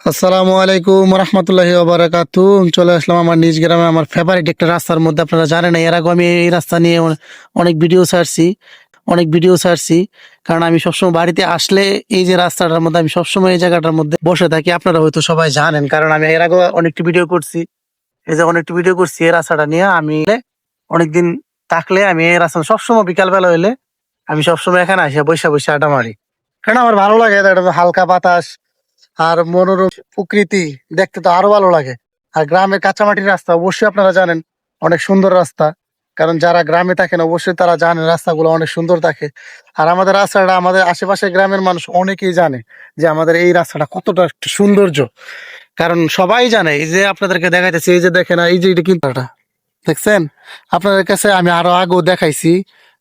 আসসালামু আলাইকুম রহমতুল্লাহি ওবারাকাতু। চলে আসলাম আমার নিজ গ্রামে, আমার ফেভারিট একটা রাস্তার মধ্যে। আপনারা জানেন এর আগে আমি এই রাস্তা নিয়ে অনেক ভিডিও ছাড়ছি, কারণ আমি সবসময় বাড়িতে আসলে এই যে রাস্তাটার মধ্যে আমি সবসময় এই জায়গাটার মধ্যে বসে থাকি। আপনারা হয়তো সবাই জানেন, কারণ আমি এর আগে অনেকটি ভিডিও করছি। এই যে অনেকটি ভিডিও করছি এই রাস্তাটা নিয়ে। আমি অনেকদিন থাকলে আমি এই রাস্তা সবসময় বিকাল বেলা হইলে আমি সবসময় এখানে আসি, বৈশা বৈশা আড্ডা মারি, কারণ আমার ভালো লাগে। এটা হালকা বাতাস আর মনোরম প্রকৃতি দেখতে তো আরো ভালো লাগে। আর গ্রামের কাঁচামাটির রাস্তা অবশ্যই আপনারা জানেন অনেক সুন্দর রাস্তা, কারণ যারা গ্রামে থাকেন অবশ্যই তারা জানেন রাস্তাগুলো অনেক সুন্দর থাকে। আর আমাদের রাস্তাটা আমাদের আশেপাশে গ্রামের মানুষ অনেকেই জানে যে আমাদের এই রাস্তাটা কতটা একটা সৌন্দর্য। কারণ সবাই জানে, এই যে আপনাদেরকে দেখাইতেছি, এই যে দেখেন, এই যে এটা কিন্তু দেখছেন। আপনাদের কাছে আমি আরো আগেও দেখাইছি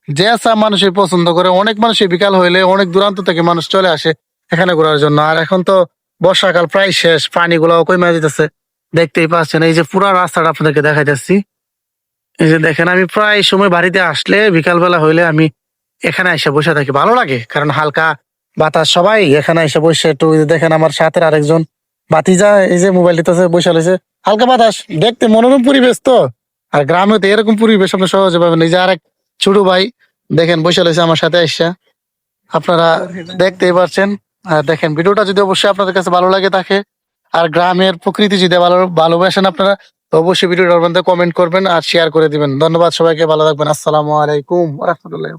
যে মানুষের পছন্দ করে, অনেক মানুষের বিকাল হইলে অনেক দূরান্ত থেকে মানুষ চলে আসে এখানে ঘোরার জন্য। আর এখন তো বর্ষাকাল প্রায় শেষ, পানিগুলো কমে যেতেছে, দেখতেই পাচ্ছেন। এই যে পুরা রাস্তাটা আপনাদেরকে দেখাইতেছি, এই যে দেখেন। আমি প্রায় সময় বাড়িতে আসলে বিকাল বেলা হইলে আমি এখানে এসে বসে থাকি, ভালো লাগে কারণ হালকা বাতাস। সবাই এখানে এসে বসে একটু, এই যে দেখেন আমার সাথে আরেকজন ভাতিজা এই যে মোবাইল টিপতেছে, বসে রয়েছে, হালকা বাতাস দেখতে মনোরম পরিবেশ তো। আর গ্রামে তো এরকম পরিবেশ আপনি সহজে পাবেন। এই যে আরেক ছোট ভাই দেখেন বসে রয়েছে আমার সাথে এসে, আপনারা দেখতেই পাচ্ছেন। আর দেখেন ভিডিওটা যদি অবশ্যই আপনাদের কাছে ভালো লাগে থাকে, আর গ্রামের প্রকৃতি যদি ভালোবাসেন আপনারা, তো অবশ্যই ভিডিওটার মধ্যে কমেন্ট করবেন আর শেয়ার করে দিবেন। ধন্যবাদ সবাইকে, ভালো থাকবেন। আসসালামু আলাইকুম রহমতুল্লাহ।